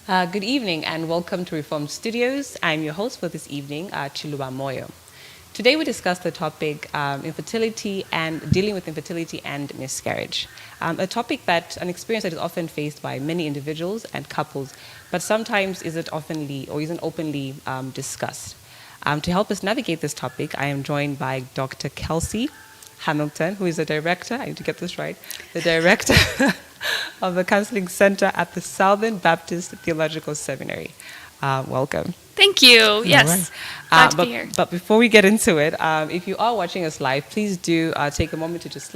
Good evening and welcome to Reformed Studios. I'm your host for this evening, Chiluba Moyo. Today we discuss the topic infertility and dealing with infertility and miscarriage. An experience that is often faced by many individuals and couples, but sometimes isn't openly discussed. To help us navigate this topic, I am joined by Dr. Kelsey Hamilton, who is the director, I need to get this right, the director of the Counseling Center at the Southern Baptist Theological Seminary. Welcome. Thank you. Yes. Glad to be here. But before we get into it, if you are watching us live, please do take a moment to just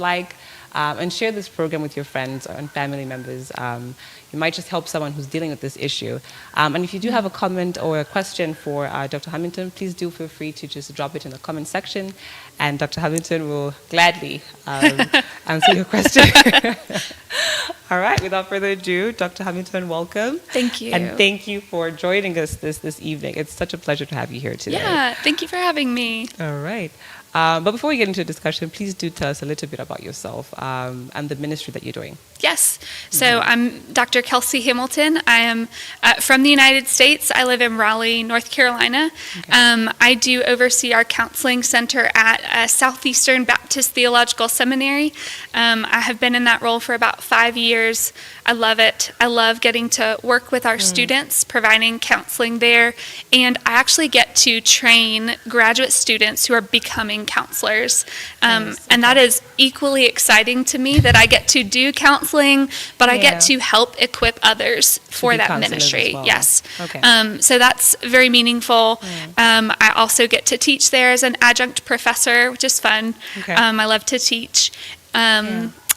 and share this program with your friends and family members. You might just help someone who's dealing with this issue. And if you do have a comment or a question for Dr. Hamilton, please do feel free to just drop it in the comment section, and Dr. Hamilton will gladly answer your question. All right, without further ado, Dr. Hamilton, welcome. Thank you. And thank you for joining us this evening. It's such a pleasure to have you here today. Yeah, thank you for having me. All right. But before we get into the discussion, please do tell us a little bit about yourself and the ministry that you're doing. Yes. So I'm Dr. Kelsey Hamilton. I am from the United States. I live in Raleigh, North Carolina. Okay. I do oversee our counseling center at Southeastern Baptist Theological Seminary. I have been in that role for about 5 years. I love it. I love getting to work with our students, providing counseling there. And I actually get to train graduate students who are becoming counselors. And that is equally exciting to me, that I get to do counseling, but I get to help equip others for that ministry. Well. Yes. Okay. So that's very meaningful. I also get to teach there as an adjunct professor, which is fun. Okay. I love to teach.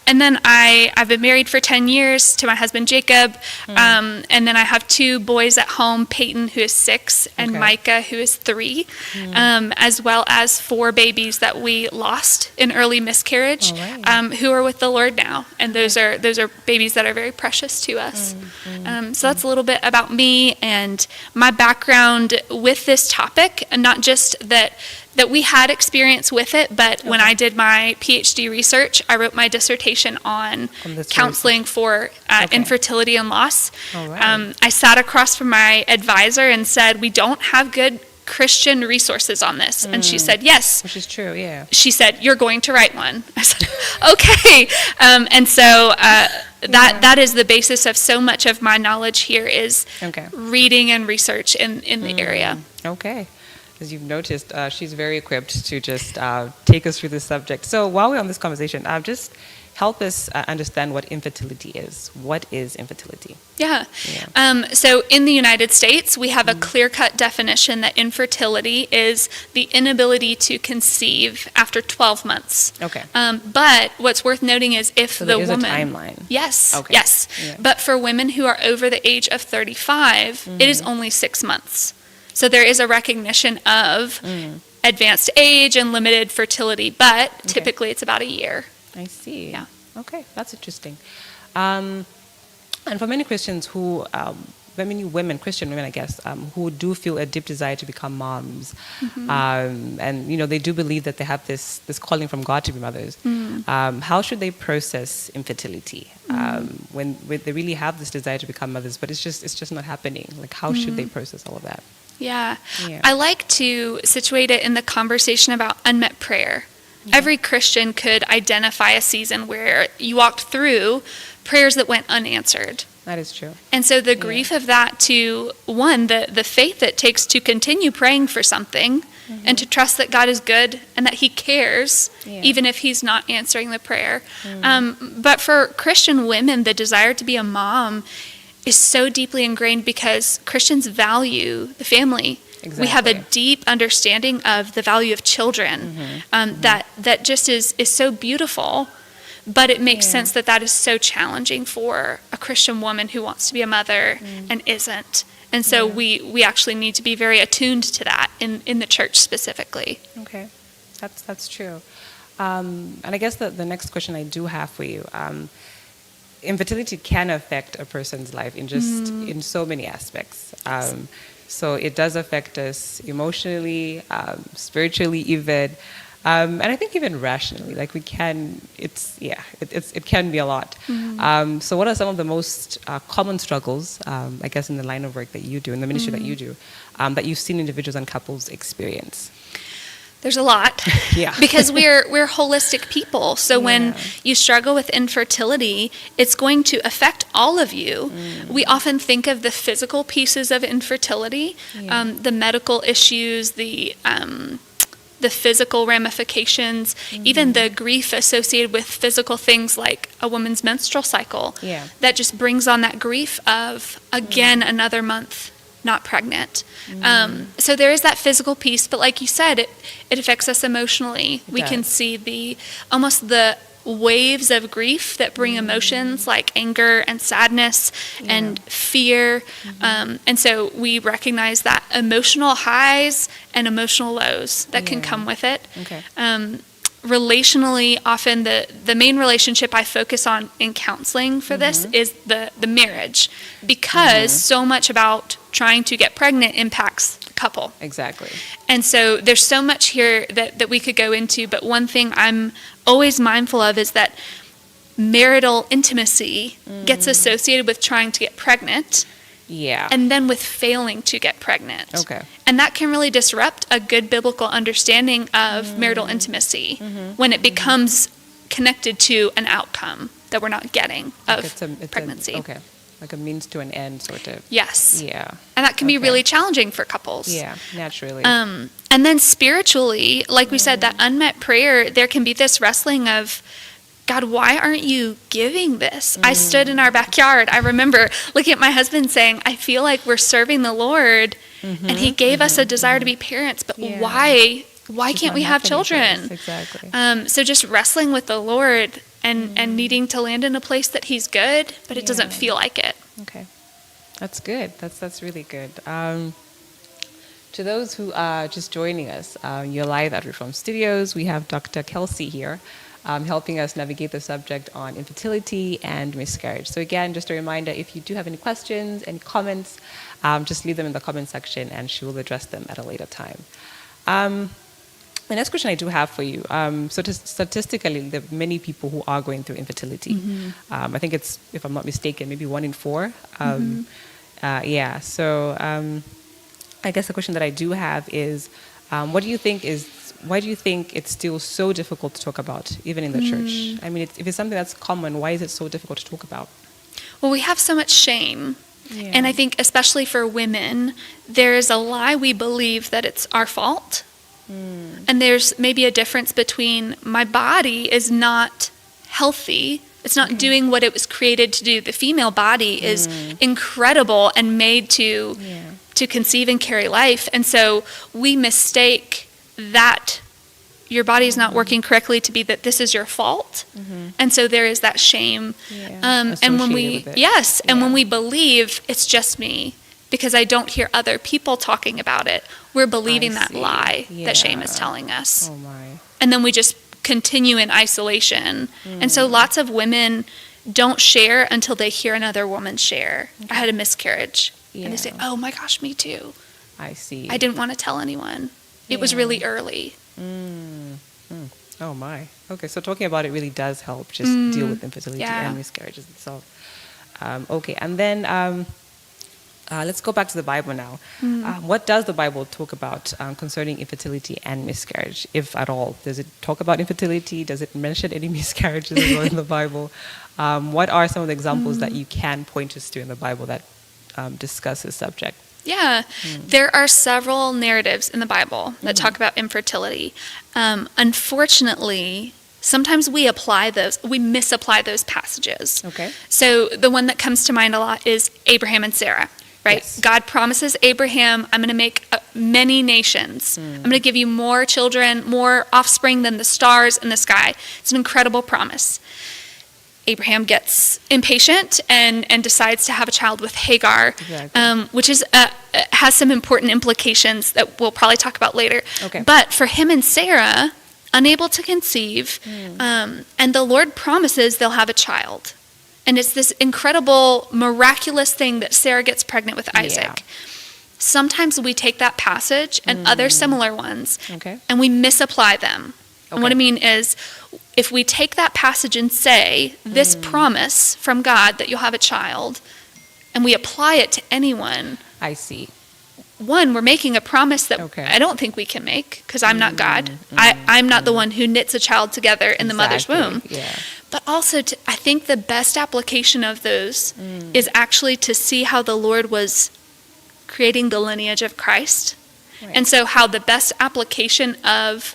And then I've been married for 10 years to my husband, Jacob. And then I have 2 boys at home, Peyton, who is 6, and Micah, who is 3, as well as 4 babies that we lost in early miscarriage, who are with the Lord now. And those are babies that are very precious to us. So that's a little bit about me and my background with this topic, and not just that we had experience with it, but when I did my PhD research, I wrote my dissertation on counseling for infertility and loss. I sat across from my advisor and said, we don't have good Christian resources on this. And she said, yes. Which is true, yeah. She said, you're going to write one. I said, okay. And so that is the basis of so much of my knowledge here is reading and research in the area. Okay. As you've noticed, she's very equipped to just take us through this subject. So while we're on this conversation, just help us understand what infertility is. What is infertility? Yeah. So in the United States, we have a clear-cut definition that infertility is the inability to conceive after 12 months. Okay. But what's worth noting is if the woman... So there is a timeline. Yes. Okay. Yes. Yeah. But for women who are over the age of 35, it is only 6 months. So there is a recognition of advanced age and limited fertility, but typically it's about a year. I see. Yeah. Okay, that's interesting. And for many Christians Christian women, I guess, who do feel a deep desire to become moms, and they do believe that they have this calling from God to be mothers. How should they process infertility when they really have this desire to become mothers, but it's just not happening? Like, how should they process all of that? Yeah. I like to situate it in the conversation about unmet prayer. Every Christian could identify a season where you walked through prayers that went unanswered. That is true. And so the grief of that to, one, the faith it takes to continue praying for something and to trust that God is good and that he cares, even if he's not answering the prayer. But for Christian women, the desire to be a mom is so deeply ingrained because Christians value the family. Exactly. We have a deep understanding of the value of children that just is so beautiful, but it makes sense that is so challenging for a Christian woman who wants to be a mother and isn't. And so we actually need to be very attuned to that in the church specifically. Okay, that's true. And I guess the next question I do have for you, infertility can affect a person's life in so many aspects. So it does affect us emotionally, spiritually even. And I think even rationally, like it can be a lot. So what are some of the most common struggles, I guess, in the line of work that you do, in the ministry that you do, that you've seen individuals and couples experience? There's a lot. Yeah. Because we're holistic people. So when you struggle with infertility, it's going to affect all of you. We often think of the physical pieces of infertility, the medical issues, the physical ramifications, even the grief associated with physical things like a woman's menstrual cycle. Yeah. That just brings on that grief of, again, another month not pregnant. So there is that physical piece, but like you said, it affects us emotionally. We can see the waves of grief that bring emotions like anger and sadness and fear. And so we recognize that emotional highs and emotional lows that can come with it. Okay. Relationally, often the main relationship I focus on in counseling for this is the marriage, because so much about trying to get pregnant impacts the couple. Exactly. And so there's so much here that we could go into, but one thing I'm always mindful of is that marital intimacy gets associated with trying to get pregnant. Yeah. And then with failing to get pregnant. Okay. And that can really disrupt a good biblical understanding of marital intimacy when it becomes connected to an outcome that we're not getting of pregnancy. Okay. Like a means to an end, sort of. Yes. Yeah. And that can be really challenging for couples. Yeah, naturally. And then spiritually, like we said, that unmet prayer, there can be this wrestling of, God, why aren't you giving this? I stood in our backyard. I remember looking at my husband saying, I feel like we're serving the Lord, and he gave us a desire to be parents, but why can't we have children? Exactly. So just wrestling with the Lord and needing to land in a place that he's good, but it doesn't feel like it. Okay. That's good. That's really good. To those who are just joining us, you're live at Reform Studios. We have Dr. Kelsey here, helping us navigate the subject on infertility and miscarriage. So again, just a reminder, if you do have any questions, any comments, just leave them in the comment section and she will address them at a later time. The next question I do have for you, so statistically, there are many people who are going through infertility. I think it's, if I'm not mistaken, maybe 1 in 4. So I guess the question that I do have is, why do you think it's still so difficult to talk about, even in the church? I mean, if it's something that's common, why is it so difficult to talk about? Well, we have so much shame. Yeah. And I think especially for women, there is a lie we believe that it's our fault. And there's maybe a difference between my body is not healthy. It's not doing what it was created to do. The female body is incredible and made to conceive and carry life. And so we mistake that your body is not working correctly to be that this is your fault. And so there is that shame. And when when we believe it's just me, because I don't hear other people talking about it, we're believing that lie that shame is telling us. Oh my. And then we just continue in isolation. And so lots of women don't share until they hear another woman share. I had a miscarriage. And they say, oh my gosh, me too. I see. I didn't want to tell anyone. It was really early. Oh my. Okay, so talking about it really does help just deal with infertility and miscarriages itself. Okay, and then let's go back to the Bible now. What does the Bible talk about concerning infertility and miscarriage, if at all? Does it talk about infertility? Does it mention any miscarriages as well in the Bible? What are some of the examples that you can point us to in the Bible that discuss this subject? Yeah, there are several narratives in the Bible that talk about infertility. Unfortunately, sometimes we misapply those passages. Okay. So the one that comes to mind a lot is Abraham and Sarah, right? Yes. God promises Abraham, I'm going to make many nations. I'm going to give you more children, more offspring than the stars in the sky. It's an incredible promise. Abraham gets impatient and decides to have a child with Hagar, which is has some important implications that we'll probably talk about later. Okay. But for him and Sarah, unable to conceive, and the Lord promises they'll have a child. And it's this incredible, miraculous thing that Sarah gets pregnant with Isaac. Yeah. Sometimes we take that passage and other similar ones, and we misapply them. And what I mean is, if we take that passage and say, this promise from God that you'll have a child, and we apply it to anyone. I see. One, we're making a promise that I don't think we can make, because I'm not God. I'm not the one who knits a child together in the mother's womb. Yeah. But also, I think the best application of those is actually to see how the Lord was creating the lineage of Christ. Right. And so how the best application of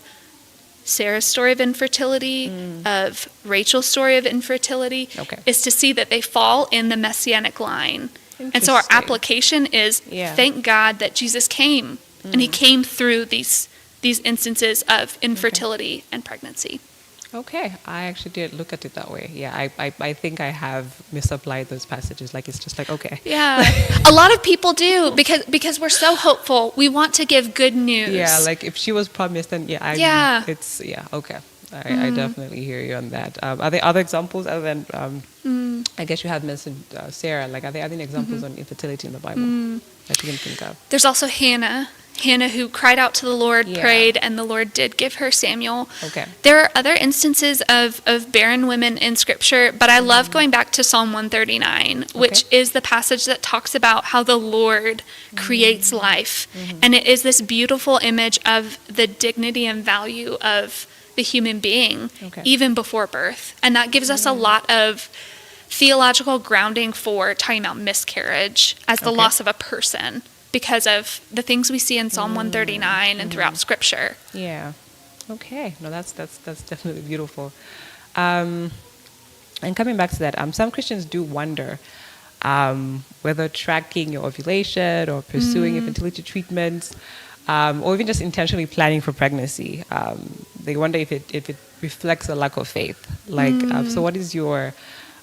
Sarah's story of infertility, of Rachel's story of infertility, is to see that they fall in the messianic line. And so our application is, thank God that Jesus came, and he came through these instances of infertility and pregnancy. Okay, I actually did look at it that way. Yeah, I think I have misapplied those passages. Like, it's just like, okay. Yeah, a lot of people do, because we're so hopeful. We want to give good news. Yeah, like if she was promised, then okay. I definitely hear you on that. Are there other examples other than, I guess you have mentioned Sarah, like are there other examples on infertility in the Bible that you can think of? There's also Hannah, who cried out to the Lord, prayed, and the Lord did give her Samuel. Okay. There are other instances of barren women in Scripture, but I love going back to Psalm 139, which is the passage that talks about how the Lord creates life. And it is this beautiful image of the dignity and value of the human being, even before birth. And that gives us a lot of theological grounding for talking about miscarriage as the loss of a person, because of the things we see in Psalm 139 and throughout Scripture. Yeah. Okay. No, that's definitely beautiful. And coming back to that, some Christians do wonder whether tracking your ovulation or pursuing infertility treatments, or even just intentionally planning for pregnancy, they wonder if it reflects a lack of faith. Like, so what is your,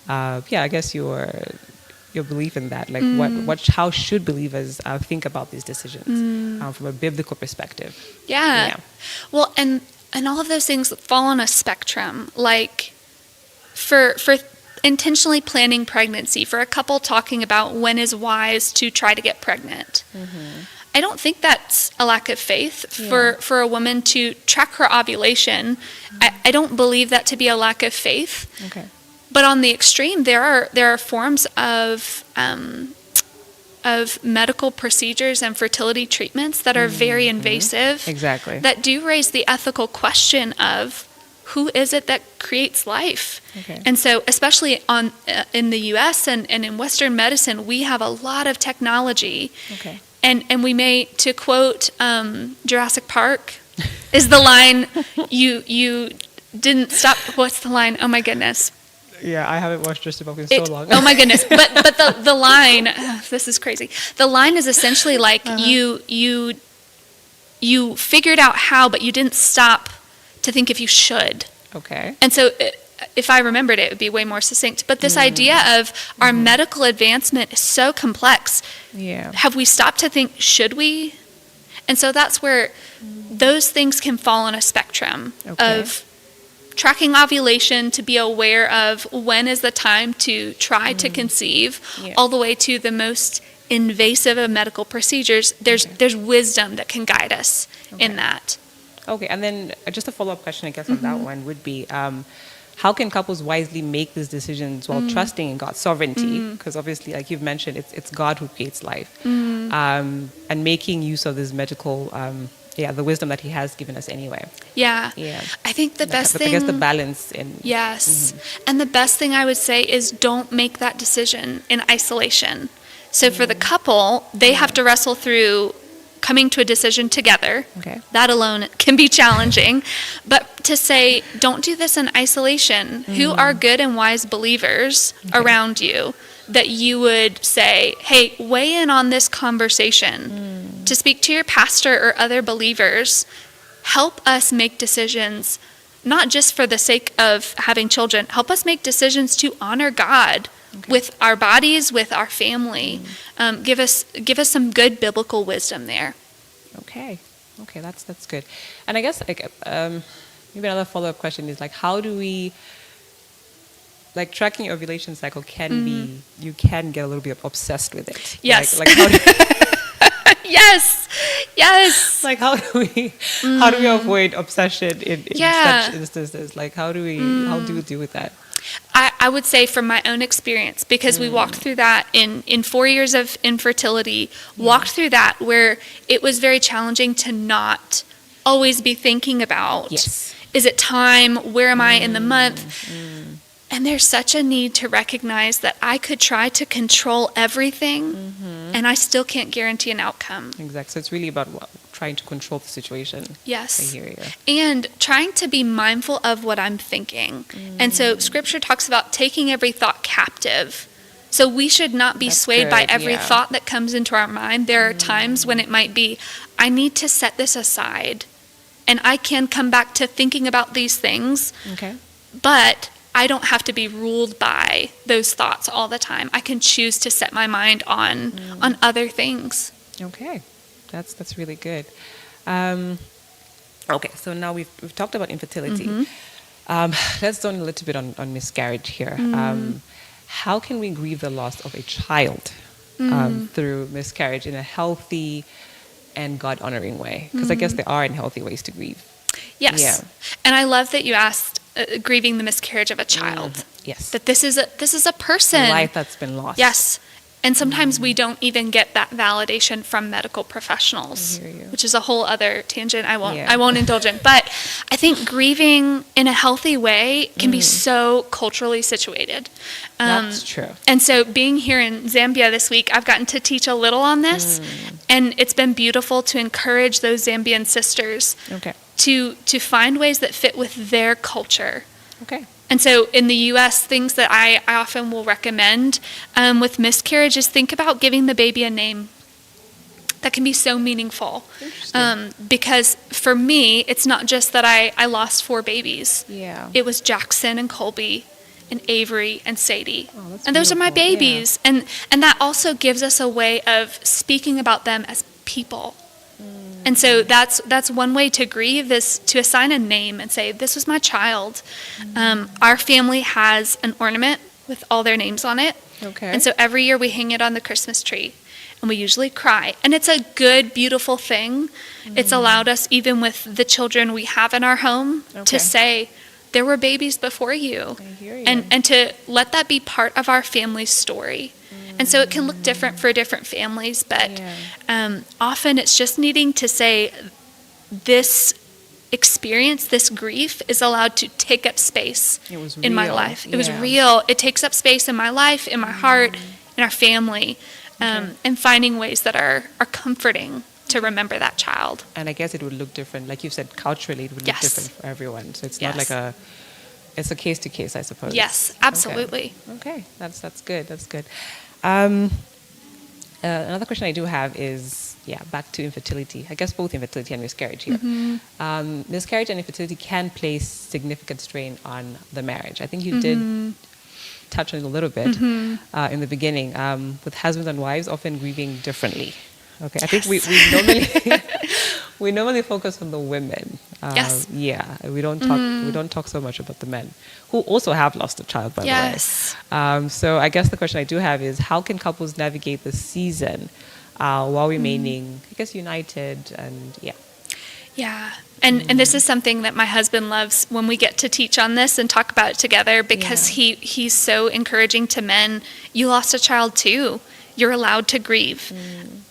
I guess your belief in that? Like, how should believers think about these decisions from a biblical perspective? Yeah. Well, and all of those things fall on a spectrum. Like, for intentionally planning pregnancy, for a couple talking about when is wise to try to get pregnant. I don't think that's a lack of faith. For a woman to track her ovulation, I don't believe that to be a lack of faith. Okay. But on the extreme, there are forms of medical procedures and fertility treatments that are very invasive. Exactly. That do raise the ethical question of who is it that creates life? Okay. And so, especially in the U.S. and in Western medicine, we have a lot of technology. Okay. And we may, to quote Jurassic Park, is the line, you didn't stop. What's the line? Oh my goodness. Yeah, I haven't watched Jurassic Park in so long. Oh my goodness! But the line, this is crazy. The line is essentially like you figured out how, but you didn't stop to think if you should. Okay. And so, if I remembered it, would be way more succinct. But this idea of our medical advancement is so complex. Yeah. Have we stopped to think, should we? And so that's where those things can fall on a spectrum of tracking ovulation to be aware of when is the time to try to conceive, all the way to the most invasive of medical procedures. There's wisdom that can guide us in that. Okay, and then just a follow-up question, I guess, on that one would be, how can couples wisely make these decisions while trusting in God's sovereignty? Because obviously, like you've mentioned, it's God who creates life. And making use of this medical, the wisdom that he has given us anyway. Yeah. I think the best thing... I guess the balance in... Yes. And the best thing I would say is don't make that decision in isolation. So for the couple, they have to wrestle through coming to a decision together. Okay. That alone can be challenging. But to say, don't do this in isolation. Who are good and wise believers around you that you would say, hey, weigh in on this conversation, to speak to your pastor or other believers. Help us make decisions, not just for the sake of having children. Help us make decisions to honor God with our bodies, with our family. Give us some good biblical wisdom there. Okay, that's good. And I guess like maybe another follow-up question is like, how do we, like, tracking your ovulation cycle can be, you can get a little bit obsessed with it. Yes. Like how do Yes. Yes. Like how do we avoid obsession in such instances? Like how do we deal with that? I would say from my own experience, because we walked through that in 4 years of infertility, walked through that where it was very challenging to not always be thinking about, is it time? Where am I in the month? And there's such a need to recognize that I could try to control everything and I still can't guarantee an outcome. Exactly. So it's really about trying to control the situation. Yes. I hear you. And trying to be mindful of what I'm thinking. And so scripture talks about taking every thought captive. So we should not be swayed by every thought that comes into our mind. There are times when it might be, I need to set this aside and I can come back to thinking about these things. Okay. But I don't have to be ruled by those thoughts all the time. I can choose to set my mind on other things. Okay. That's really good. Okay, so now we've talked about infertility. Let's zone a little bit on miscarriage here. How can we grieve the loss of a child through miscarriage in a healthy and God-honoring way? Because I guess there are unhealthy ways to grieve. Yes. Yeah. And I love that you asked grieving the miscarriage of a child. Yes. That this is a person. A life that's been lost. Yes. And sometimes we don't even get that validation from medical professionals, which is a whole other tangent I won't indulge in. But I think grieving in a healthy way can be so culturally situated. That's true. And so being here in Zambia this week, I've gotten to teach a little on this. And it's been beautiful to encourage those Zambian sisters to find ways that fit with their culture. Okay. And so in the U.S., things that I often will recommend with miscarriage is think about giving the baby a name. That can be so meaningful. Because for me, it's not just that I lost 4 babies. Yeah. It was Jackson and Colby and Avery and Sadie. Oh, and those are my babies. Yeah. And that also gives us a way of speaking about them as people. And so that's one way to grieve, is to assign a name and say, this was my child. Our family has an ornament with all their names on it. Okay. And so every year we hang it on the Christmas tree. And we usually cry. And it's a good, beautiful thing. It's allowed us, even with the children we have in our home, to say, there were babies before you. I hear you. And to let that be part of our family's story. And so it can look different for different families, but often it's just needing to say, this experience, this grief is allowed to take up space in my life. It was real. It takes up space in my life, in my heart, in our family, and finding ways that are comforting to remember that child. And I guess it would look different. Like you said, culturally, it would look different for everyone. So it's not like it's a case to case, I suppose. Yes, absolutely. Okay. That's good. That's good. Another question I do have is, back to infertility. I guess both infertility and miscarriage here. Miscarriage and infertility can place significant strain on the marriage. I think you did touch on it a little bit in the beginning, with husbands and wives often grieving differently. Okay, I think we normally focus on the women. We don't talk so much about the men, who also have lost a child, by the way. So I guess the question I do have is, how can couples navigate the season while remaining, I guess, united and And this is something that my husband loves when we get to teach on this and talk about it together, because he's so encouraging to men. You lost a child too. You're allowed to grieve.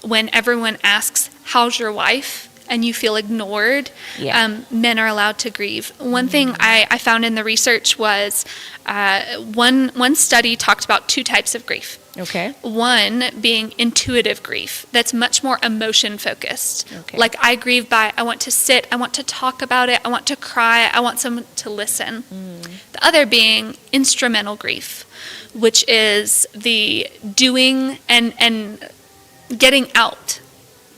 When everyone asks, how's your wife? And you feel ignored, men are allowed to grieve. One thing I found in the research was one study talked about 2 types of grief. Okay. One being intuitive grief, that's much more emotion focused. Okay. Like I grieve by, I want to sit, I want to talk about it, I want to cry, I want someone to listen. The other being instrumental grief, which is the doing and getting out.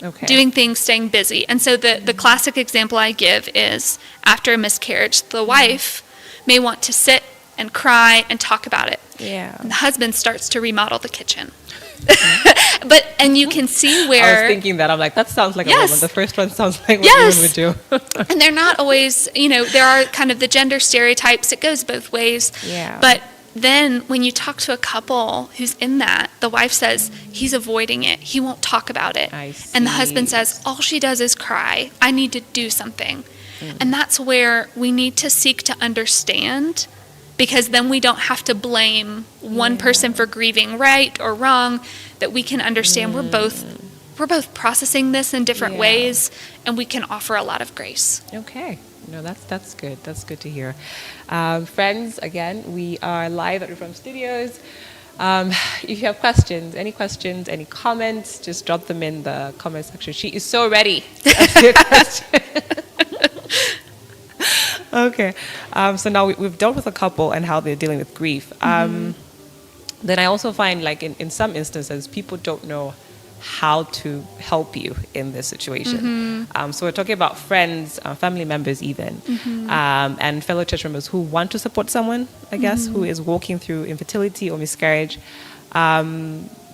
Okay. Doing things, staying busy. And so the classic example I give is, after a miscarriage, the wife may want to sit and cry and talk about it. Yeah. And the husband starts to remodel the kitchen. And you can see where... I was thinking that. I'm like, that sounds like a woman. The first one sounds like what a woman would do. And they're not always, there are kind of the gender stereotypes. It goes both ways. Yeah. But then when you talk to a couple who's in that, the wife says, he's avoiding it. He won't talk about it. I see. And the husband says, all she does is cry. I need to do something. And that's where we need to seek to understand, because then we don't have to blame one person for grieving right or wrong, that we can understand we're both processing this in different ways, and we can offer a lot of grace. Okay. No, that's good. That's good to hear. Friends, again, we are live at Reform Studios. If you have questions, any comments, just drop them in the comment section. She is so ready to ask you a question. Okay. So now we've dealt with a couple and how they're dealing with grief. Then I also find, like, in some instances, people don't know how to help you in this situation. So we're talking about friends, family members even, and fellow church members who want to support someone, I guess, who is walking through infertility or miscarriage.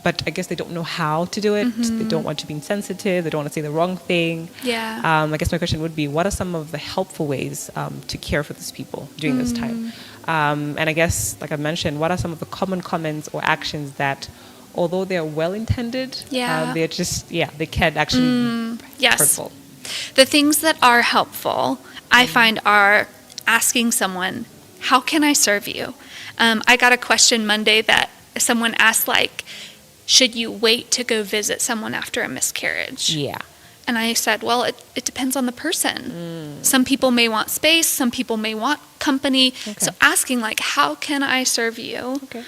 But I guess they don't know how to do it. They don't want to be insensitive. They don't want to say the wrong thing. Yeah. I guess my question would be, what are some of the helpful ways to care for these people during this time? And I guess, like I mentioned, what are some of the common comments or actions that, although they're well-intended, they're just, they can actually be hurtful? The things that are helpful, I find, are asking someone, how can I serve you? I got a question Monday that someone asked, like, should you wait to go visit someone after a miscarriage? Yeah. And I said, well, it depends on the person. Some people may want space. Some people may want company. Okay. So asking, like, how can I serve you? Okay.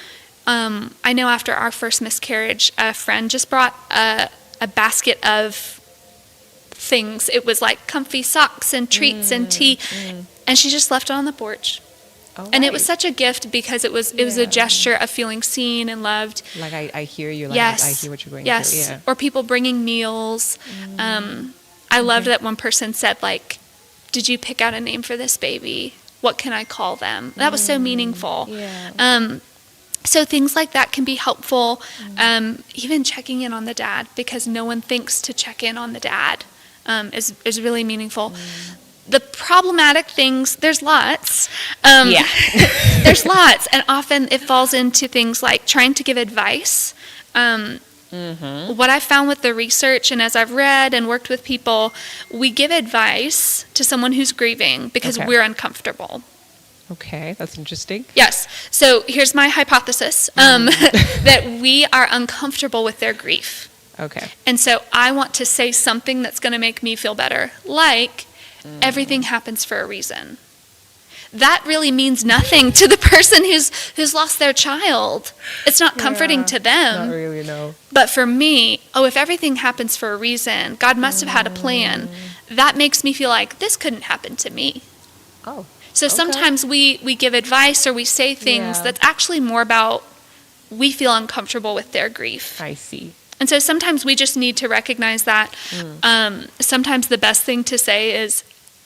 I know after our first miscarriage, a friend just brought a basket of things. It was like comfy socks and treats and tea. And she just left it on the porch. Oh, and it was such a gift because it was a gesture of feeling seen and loved. Like, I hear you. Like, yes. I hear what you're going through. Yeah. Or people bringing meals. I loved that one person said, like, did you pick out a name for this baby? What can I call them? That was so meaningful. Yeah. So things like that can be helpful. Even checking in on the dad, because no one thinks to check in on the dad, is really meaningful. The problematic things, there's lots. There's lots. And often it falls into things like trying to give advice. What I found with the research, and as I've read and worked with people, we give advice to someone who's grieving because we're uncomfortable. Okay, that's interesting. Yes. So here's my hypothesis, that we are uncomfortable with their grief. Okay. And so I want to say something that's going to make me feel better, like, everything happens for a reason. That really means nothing to the person who's lost their child. It's not comforting to them. Not really, no. But for me, if everything happens for a reason, God must have had a plan. That makes me feel like this couldn't happen to me. Oh. So sometimes we give advice or we say things that's actually more about we feel uncomfortable with their grief. I see. And so sometimes we just need to recognize that. Sometimes the best thing to say is,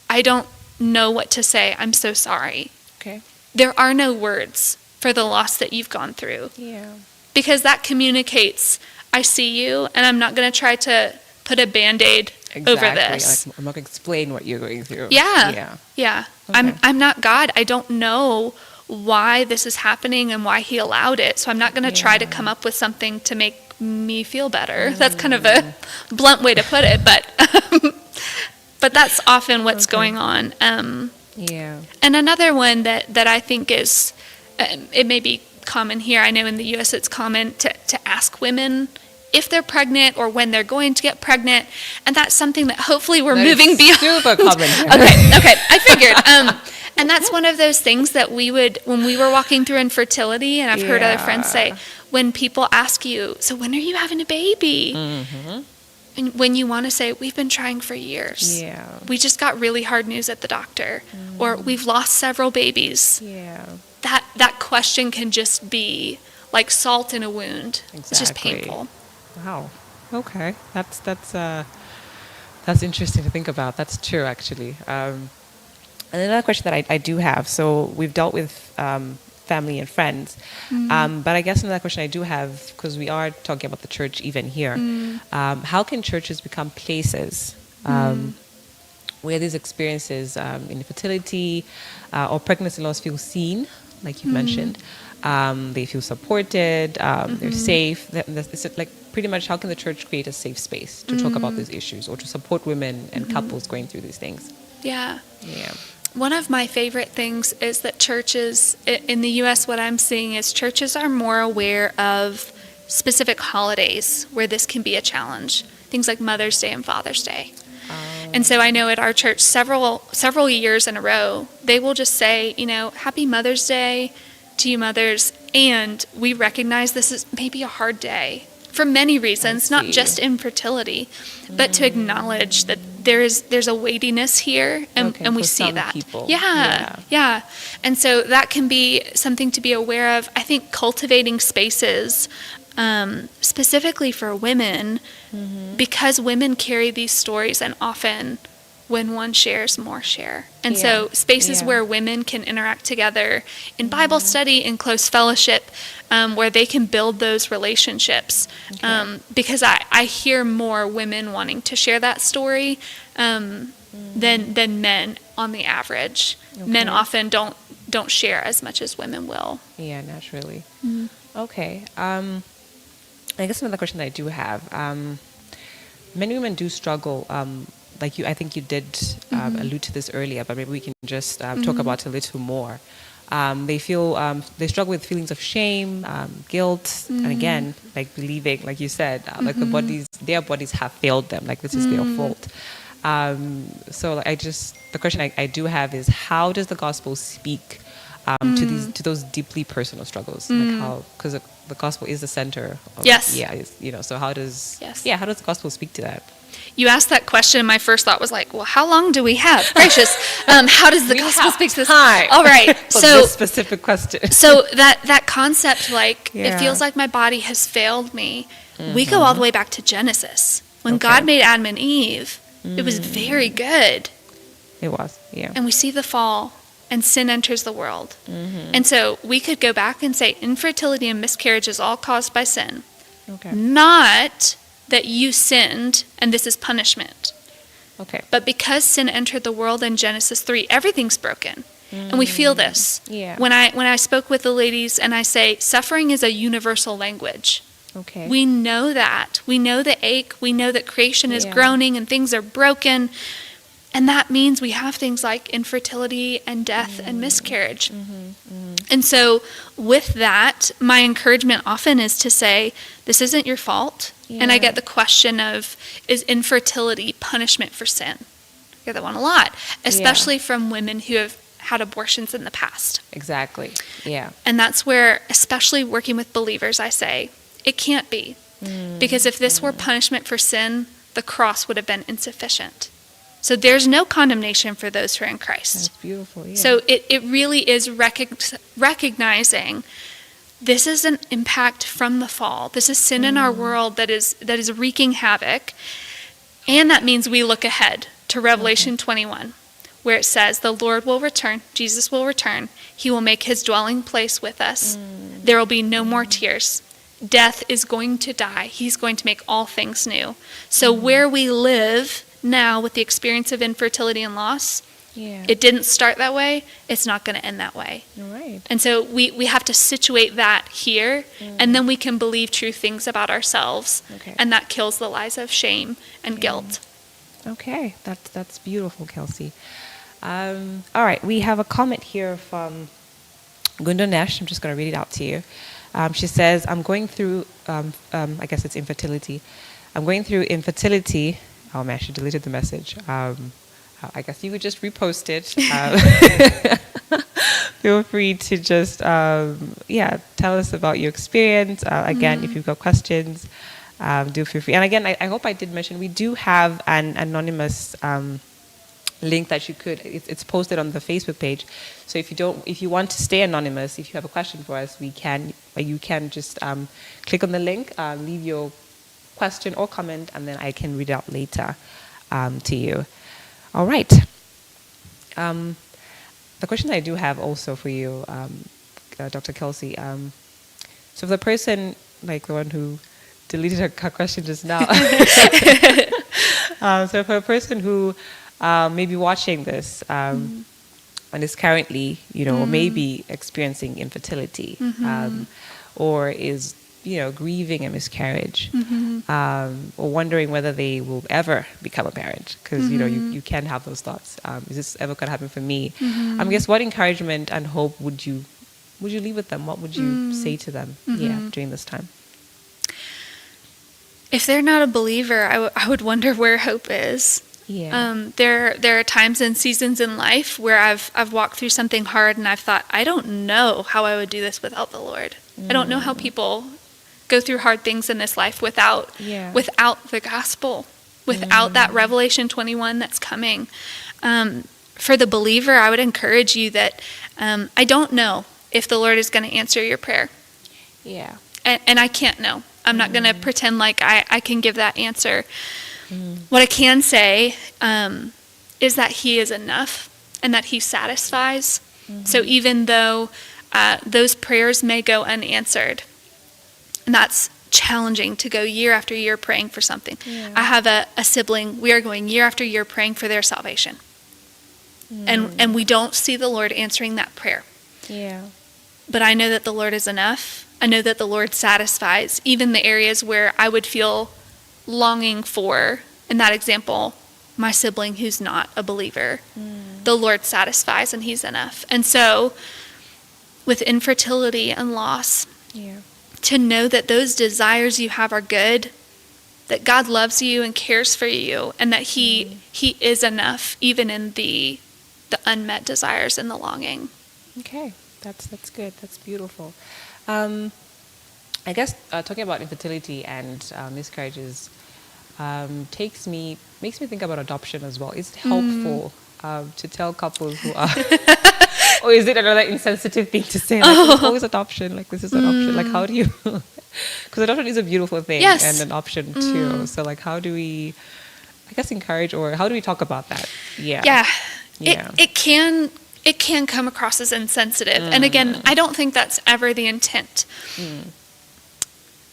I don't know what to say. I'm so sorry. Okay. There are no words for the loss that you've gone through. Yeah. Because that communicates, I see you, and I'm not going to try to put a Band-Aid over this. Like, I'm not going to explain what you're going through. Yeah. Okay. I'm not God. I don't know why this is happening and why he allowed it. So I'm not going to try to come up with something to make me feel better. That's kind of a blunt way to put it, but that's often what's going on. And another one that I think is, it may be common here. I know in the U.S. it's common to ask women if they're pregnant or when they're going to get pregnant, and that's something that hopefully we're moving beyond. Super common. Okay, I figured. And that's one of those things that we would, when we were walking through infertility, and I've heard other friends say, when people ask you, so when are you having a baby? And when you want to say, we've been trying for years. We just got really hard news at the doctor. Or we've lost several babies. That question can just be like salt in a wound. Exactly. It's just painful. Wow. Okay. That's interesting to think about. That's true, actually. And another question that I do have. So we've dealt with family and friends. But I guess another question I do have, because we are talking about the church even here, how can churches become places where these experiences in infertility or pregnancy loss feel seen, like you mentioned, They feel supported. They're safe. It's like pretty much how can the church create a safe space to talk about these issues or to support women and couples going through these things? Yeah. Yeah. One of my favorite things is that churches, in the U.S., what I'm seeing is churches are more aware of specific holidays where this can be a challenge. Things like Mother's Day and Father's Day. And so I know at our church several years in a row, they will just say, Happy Mother's Day to you mothers. And we recognize this is maybe a hard day for many reasons, not just infertility, but to acknowledge that there's a weightiness here, and we see that. People. Yeah. And so that can be something to be aware of. I think cultivating spaces specifically for women, because women carry these stories, and often when one shares, more share. And so spaces where women can interact together in Bible study, in close fellowship, where they can build those relationships. Because I hear more women wanting to share that story than men on the average. Men often don't share as much as women will. Yeah, naturally. Okay. I guess another question that I do have. Many women do struggle. Like I think you did allude to this earlier, but maybe we can just talk about it a little more. They feel they struggle with feelings of shame, guilt, and again, like believing, like you said, like their bodies have failed them, like this is their fault. So the question I do have is, how does the gospel speak to those deeply personal struggles? Like how, because the gospel is the center of, so how does the gospel speak to that? You asked that question, and my first thought was like, well, how long do we have? Gracious. How does the gospel speak to this? All right. For this specific question. So that concept, it feels like my body has failed me. We go all the way back to Genesis. When God made Adam and Eve, it was very good. It was, yeah. And we see the fall, and sin enters the world. And so we could go back and say infertility and miscarriage is all caused by sin. Okay. Not that you sinned and this is punishment. Okay. But because sin entered the world in Genesis 3, everything's broken. And we feel this. Yeah. When I spoke with the ladies and I say suffering is a universal language. Okay. We know that. We know the ache. We know that creation is groaning and things are broken. And that means we have things like infertility and death and miscarriage. And so with that, my encouragement often is to say, this isn't your fault. And I get the question of, is infertility punishment for sin? I get that one a lot, especially from women who have had abortions in the past. Exactly. Yeah. And that's where, especially working with believers, I say, it can't be. Because if this were punishment for sin, the cross would have been insufficient. So there's no condemnation for those who are in Christ. That's beautiful, yeah. So it really is recognizing this is an impact from the fall. This is sin in our world that is wreaking havoc. And that means we look ahead to Revelation 21, where it says, the Lord will return, Jesus will return. He will make his dwelling place with us. There will be no more tears. Death is going to die. He's going to make all things new. So where we live now with the experience of infertility and loss, it didn't start that way. It's not going to end that way. Right. And so we have to situate that here, and then we can believe true things about ourselves, and that kills the lies of shame and guilt. Okay, that's beautiful, Kelsey. All right, we have a comment here from Gundonesh. I'm just going to read it out to you. She says, I'm going through, I guess it's infertility. I'm going through infertility. Oh man, she deleted the message. I guess you could just repost it. Feel free to just, tell us about your experience. Again, if you've got questions, do feel free. And again, I hope I did mention, we do have an anonymous link that you could, it's posted on the Facebook page. So if you want to stay anonymous, if you have a question for us, you can just click on the link, leave your question or comment, and then I can read it out later to you. All right. The question I do have also for you, Dr. Kelsey, so for the person, like the one who deleted her question just now, so for a person who may be watching this, and is currently, maybe experiencing infertility, or is, grieving a miscarriage, or wondering whether they will ever become a parent, because you can have those thoughts. Is this ever going to happen for me? I guess, what encouragement and hope would you leave with them? What would you say to them, during this time? If they're not a believer, I would wonder where hope is. Yeah. There are times and seasons in life where I've walked through something hard and I've thought, I don't know how I would do this without the Lord. I don't know how people go through hard things in this life without the gospel, without that Revelation 21 that's coming. For the believer, I would encourage you that I don't know if the Lord is going to answer your prayer. Yeah. And I can't know. I'm not going to pretend like I can give that answer. What I can say is that he is enough and that he satisfies. So even though those prayers may go unanswered, and that's challenging to go year after year praying for something. Yeah. I have a sibling. We are going year after year praying for their salvation. And we don't see the Lord answering that prayer. Yeah. But I know that the Lord is enough. I know that the Lord satisfies even the areas where I would feel longing for, in that example, my sibling who's not a believer. The Lord satisfies and he's enough. And so with infertility and loss, to know that those desires you have are good, that God loves you and cares for you, and that he is enough even in the unmet desires and the longing. Okay, that's good. That's beautiful. I guess talking about infertility and miscarriages makes me think about adoption as well. Is it helpful to tell couples who are, or is it another insensitive thing to say? Like, it's always adoption. Like, this is adoption. Like, how do you? Because adoption is a beautiful thing, and an option too. So, like, how do we, I guess, encourage, or how do we talk about that? Yeah. It can come across as insensitive. And again, I don't think that's ever the intent.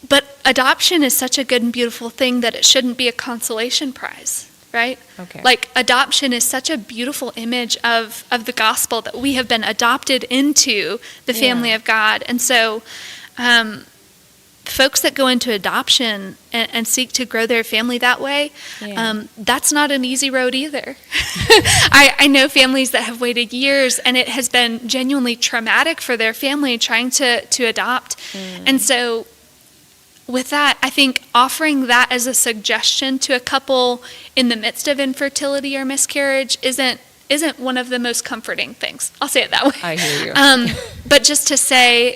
But adoption is such a good and beautiful thing that it shouldn't be a consolation prize, right? Okay. Like, adoption is such a beautiful image of the gospel, that we have been adopted into the family of God. And so folks that go into adoption and seek to grow their family that way, that's not an easy road either. I know families that have waited years, and it has been genuinely traumatic for their family trying to adopt. And so with that, I think offering that as a suggestion to a couple in the midst of infertility or miscarriage isn't one of the most comforting things. I'll say it that way. I hear you. But just to say,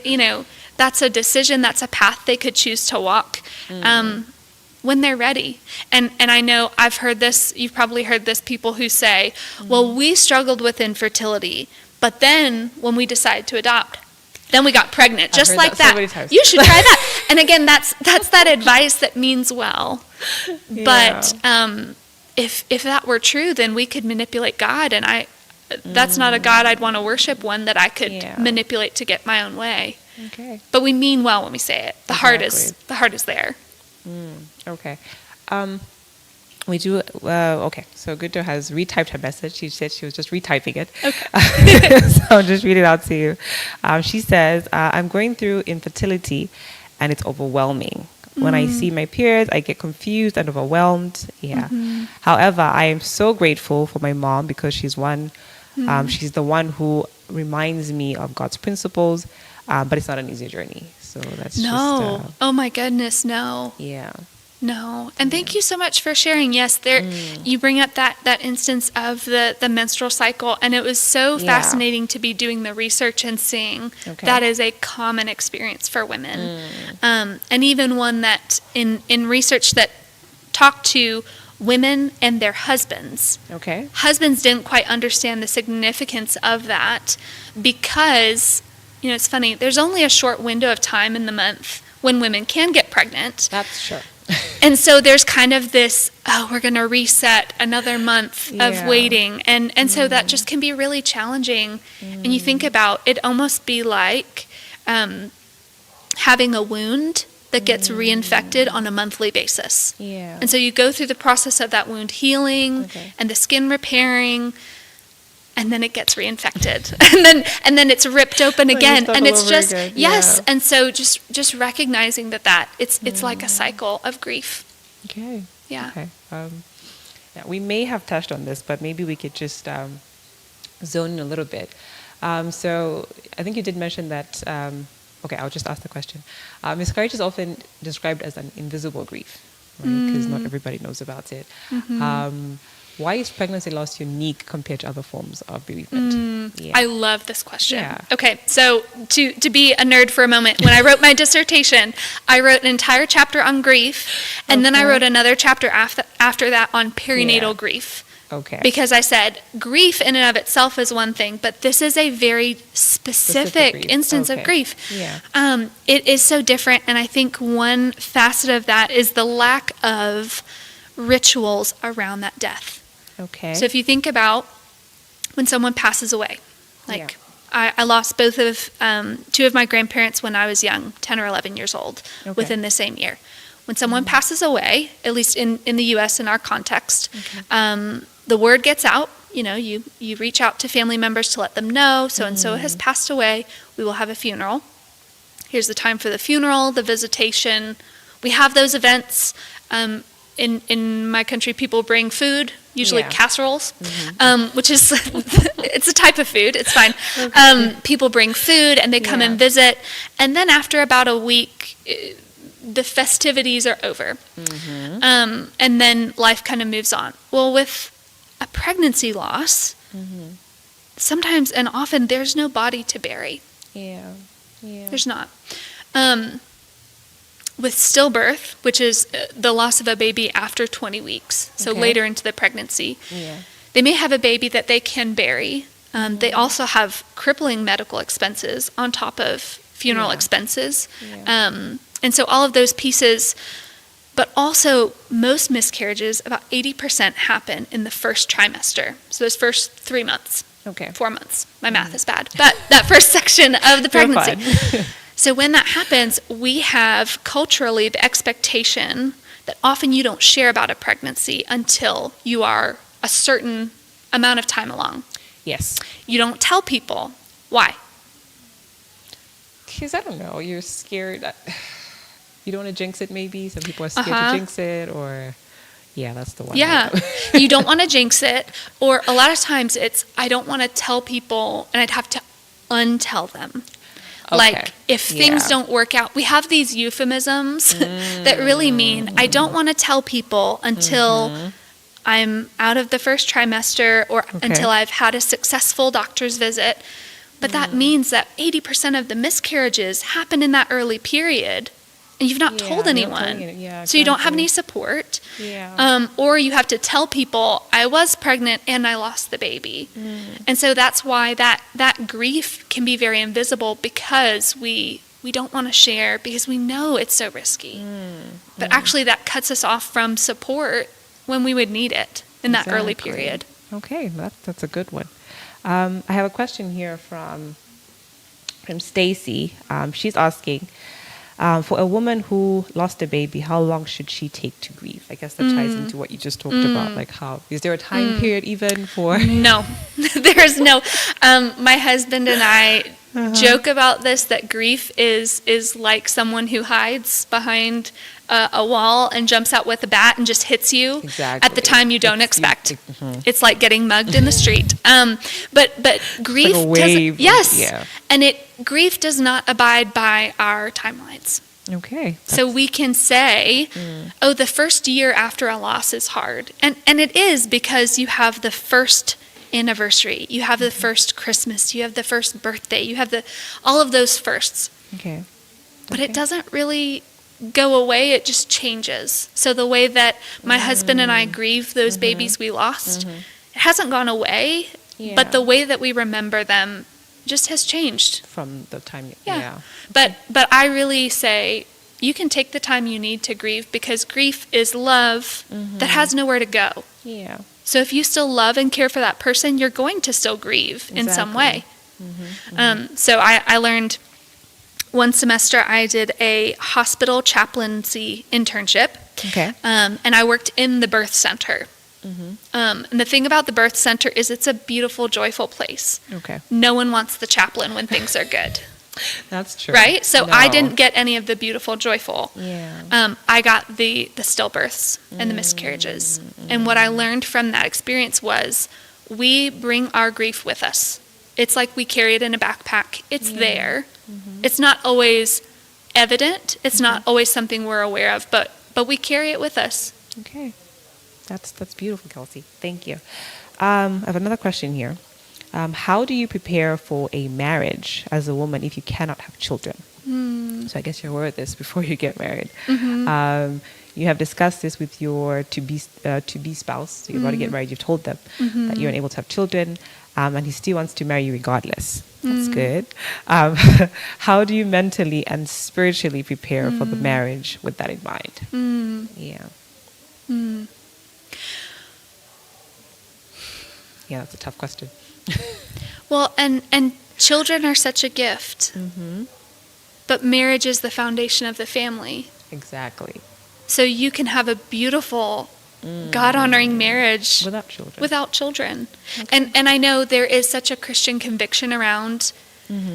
that's a decision, that's a path they could choose to walk when they're ready. And I know I've heard this, you've probably heard this, people who say, well, we struggled with infertility, but then when we decided to adopt, then we got pregnant, just like that. You should try that. And again, that's that advice that means well. But if that were true, then we could manipulate God, and that's not a God I'd want to worship, one that I could manipulate to get my own way. Okay. But we mean well when we say it. The heart is there. Okay. We do, okay, so Gudo has retyped her message. She said she was just retyping it. Okay. So I'll just read it out to you. She says, I'm going through infertility and it's overwhelming. When I see my peers, I get confused and overwhelmed. However, I am so grateful for my mom, because she's she's the one who reminds me of God's principles, but it's not an easy journey. So that's just... oh my goodness, no. Yeah. No. And thank you so much for sharing. Yes, you bring up that instance of the menstrual cycle, and it was so fascinating to be doing the research and seeing that is a common experience for women. And even one that in research that talked to women and their husbands. Okay. Husbands didn't quite understand the significance of that, because, it's funny, there's only a short window of time in the month when women can get pregnant. That's true. And so there's kind of this, we're going to reset another month of waiting. And so that just can be really challenging. And you think about it, almost be like having a wound that gets reinfected on a monthly basis. And so you go through the process of that wound healing and the skin repairing. and then it gets reinfected, and then it's ripped open again, and it's just yes. And so just recognizing that it's like a cycle of grief. Okay. Yeah. Okay. We may have touched on this, but maybe we could just zone in a little bit. So I think you did mention that. Okay, I'll just ask the question. Miscarriage is often described as an invisible grief, right? Because not everybody knows about it. Why is pregnancy loss unique compared to other forms of bereavement? I love this question. Yeah. Okay, so to be a nerd for a moment, when I wrote my dissertation, I wrote an entire chapter on grief, and then I wrote another chapter after that on perinatal grief. Okay. Because I said grief in and of itself is one thing, but this is a very specific instance of grief. Yeah. It is so different, and I think one facet of that is the lack of rituals around that death. Okay. So if you think about when someone passes away, like I lost both of two of my grandparents when I was young, 10 or 11 years old, within the same year. When someone passes away, at least in the U.S. in our context, the word gets out. You know, you reach out to family members to let them know so-and-so has passed away. We will have a funeral. Here's the time for the funeral, the visitation. We have those events. In my country, people bring food, usually casseroles, which is, it's a type of food. It's fine. People bring food and they come and visit. And then after about a week, the festivities are over. And then life kind of moves on. Well, with a pregnancy loss, sometimes and often there's no body to bury. Yeah. There's not. With stillbirth, which is the loss of a baby after 20 weeks, so later into the pregnancy, they may have a baby that they can bury. They also have crippling medical expenses on top of funeral expenses. And so all of those pieces, but also most miscarriages, about 80% happen in the first trimester. So those first 3 months, 4 months. My math is bad, but that first section of the pregnancy. So when that happens, we have culturally the expectation that often you don't share about a pregnancy until you are a certain amount of time along. Yes. You don't tell people. Why? Because I don't know, you're scared. You don't want to jinx it maybe. Some people are scared to jinx it, or that's the one. Yeah, you don't want to jinx it, or a lot of times it's I don't want to tell people and I'd have to untell them. Like, if things don't work out, we have these euphemisms that really mean I don't want to tell people until I'm out of the first trimester or until I've had a successful doctor's visit. But that means that 80% of the miscarriages happen in that early period, and you've not told anyone. So you don't have any support. Or you have to tell people, I was pregnant and I lost the baby. And so that's why that grief can be very invisible, because we don't want to share because we know it's so risky. But actually that cuts us off from support when we would need it in that early period. Okay, that's a good one. I have a question here from Stacy. She's asking, for a woman who lost a baby, how long should she take to grieve? I guess that ties into what you just talked about. Like, is there a time period even for? No, there's no. My husband and I joke about this, that grief is like someone who hides behind a wall and jumps out with a bat and just hits you at the time you don't expect. It's like getting mugged in the street. But grief, like a wave. And grief does not abide by our timelines. Okay. So we can say, the first year after a loss is hard. And it is, because you have the first anniversary, you have the first Christmas, you have the first birthday, you have all of those firsts. But it doesn't really go away, it just changes. So the way that my husband and I grieve those babies we lost, it hasn't gone away, but the way that we remember them just has changed. From the time, But I really say, you can take the time you need to grieve, because grief is love that has nowhere to go. So if you still love and care for that person, you're going to still grieve in some way. So I learned one semester I did a hospital chaplaincy internship. And I worked in the birth center. And the thing about the birth center is it's a beautiful, joyful place. Okay. No one wants the chaplain when things are good. That's true. Right? So No. I didn't get any of the beautiful, joyful. Yeah. I got the stillbirths and the miscarriages. And what I learned from that experience was we bring our grief with us. It's like we carry it in a backpack. It's there. It's not always evident. It's not always something we're aware of, but we carry it with us. Okay. That's beautiful, Kelsey. Thank you. I have another question here. How do you prepare for a marriage as a woman if you cannot have children? So I guess you're aware of this before you get married. You have discussed this with your to-be spouse. So you're about to get married. You've told them that you're unable to have children, and he still wants to marry you regardless. That's good. How do you mentally and spiritually prepare for the marriage with that in mind? Yeah. Yeah, that's a tough question. Well, and children are such a gift. But marriage is the foundation of the family. Exactly. So you can have a beautiful, God-honoring marriage without children. Okay. And I know there is such a Christian conviction around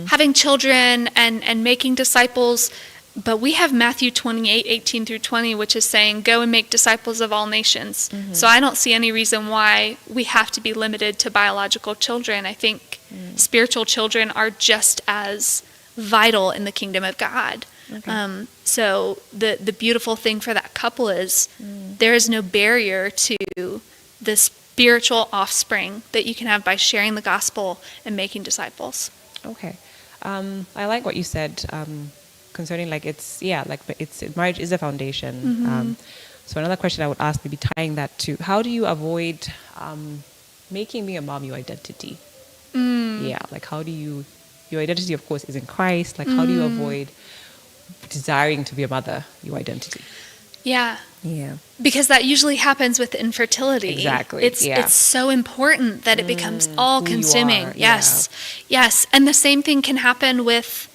having children and making disciples. But we have Matthew 28:18-20, which is saying, go and make disciples of all nations. So I don't see any reason why we have to be limited to biological children. I think spiritual children are just as vital in the kingdom of God. Okay. So the beautiful thing for that couple is there is no barrier to the spiritual offspring that you can have by sharing the gospel and making disciples. Okay. I like what you said. Concerning marriage is a foundation. So another question I would ask, maybe tying that to, how do you avoid making being a mom your identity? Yeah, like how do you, your identity of course is in Christ, like how do you avoid desiring to be a mother your identity? Yeah. Yeah. Because that usually happens with infertility. Exactly. It's so important that it becomes all consuming. Yes. Yeah. Yes. And the same thing can happen with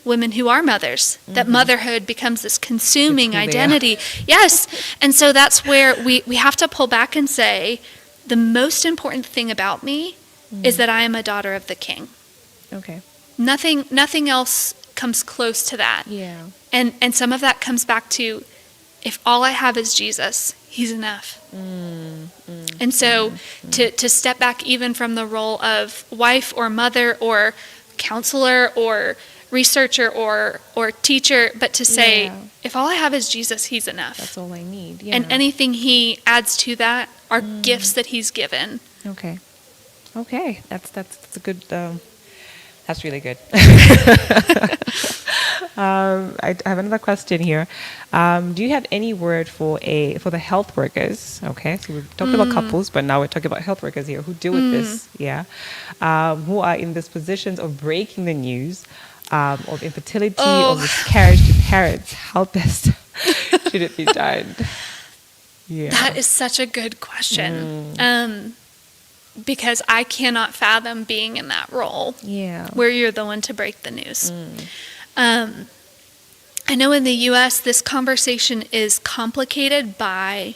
women who are mothers, that motherhood becomes this consuming identity. Yes. And so that's where we have to pull back and say, the most important thing about me is that I am a daughter of the King. Okay. Nothing else comes close to that. Yeah. And some of that comes back to, if all I have is Jesus, he's enough. And so to step back even from the role of wife or mother or counselor or researcher or teacher, but to say, if all I have is Jesus, he's enough. That's all I need. Yeah. And anything he adds to that are gifts that he's given. Okay. That's a good. That's really good. I have another question here. Do you have any word for the health workers? Okay, so we've talked about couples, but now we're talking about health workers here who deal with this. Yeah, who are in these positions of breaking the news of infertility or miscarriage to parents. How best should it be done? Yeah, that is such a good question. Because I cannot fathom being in that role. Yeah, where you're the one to break the news. I know in the U.S. this conversation is complicated by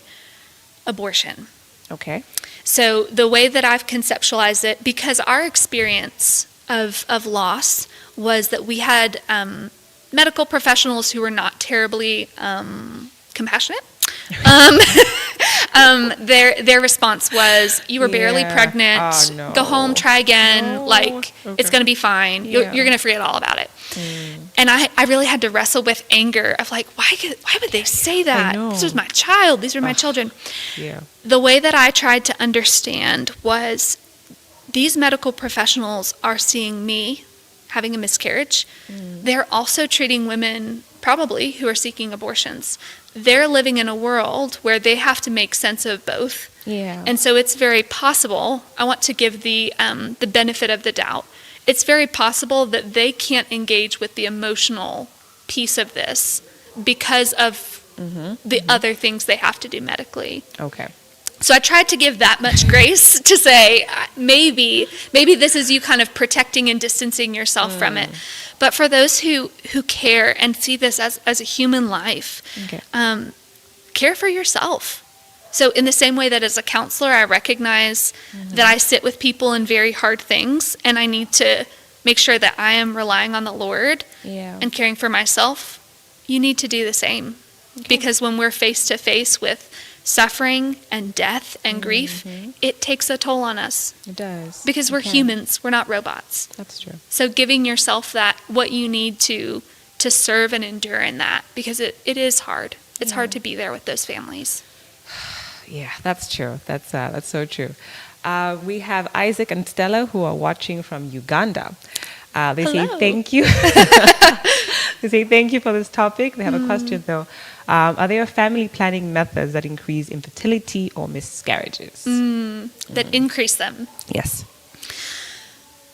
abortion. Okay. So the way that I've conceptualized it, because our experience of loss was that we had medical professionals who were not terribly compassionate. Their response was, you were barely pregnant, go home, try again, it's going to be fine, you're going to forget all about it. And I really had to wrestle with anger of why would they say that? This was my child, these are my children. Yeah. The way that I tried to understand was, these medical professionals are seeing me having a miscarriage. They're also treating women probably who are seeking abortions. They're living in a world where they have to make sense of both. Yeah. And so it's very possible, I want to give the benefit of the doubt. It's very possible that they can't engage with the emotional piece of this because of the other things they have to do medically. Okay. So I tried to give that much grace to say, maybe this is you kind of protecting and distancing yourself from it. But for those who care and see this as a human life, care for yourself. So in the same way that as a counselor, I recognize that I sit with people in very hard things, and I need to make sure that I am relying on the Lord and caring for myself. You need to do the same. Because when we're face to face with suffering and death and grief, it takes a toll on us. It does. Because we're humans, we're not robots. That's true. So giving yourself what you need to serve and endure in that, because it is hard. It's hard to be there with those families. Yeah, that's true. That's so true. We have Isaac and Stella who are watching from Uganda. They say thank you. They say thank you for this topic. They have a question though. Are there family planning methods that increase infertility or miscarriages? That increase them? Yes.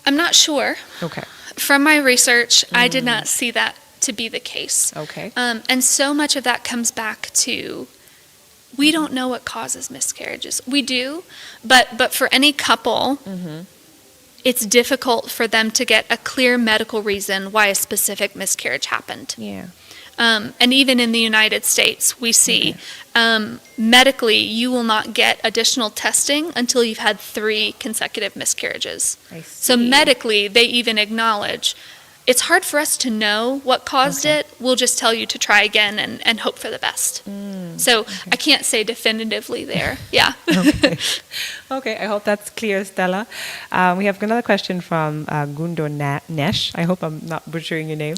I'm not sure. Okay. From my research, I did not see that to be the case. Okay. And so much of that comes back to, we don't know what causes miscarriages. We do, but for any couple, it's difficult for them to get a clear medical reason why a specific miscarriage happened. Yeah. And even in the United States, we see medically, you will not get additional testing until you've had 3 consecutive miscarriages. I see. So medically, they even acknowledge it's hard for us to know what caused it. We'll just tell you to try again and hope for the best. So I can't say definitively there. Yeah. Okay, I hope that's clear, Stella. We have another question from Gundo Nesh. I hope I'm not butchering your name.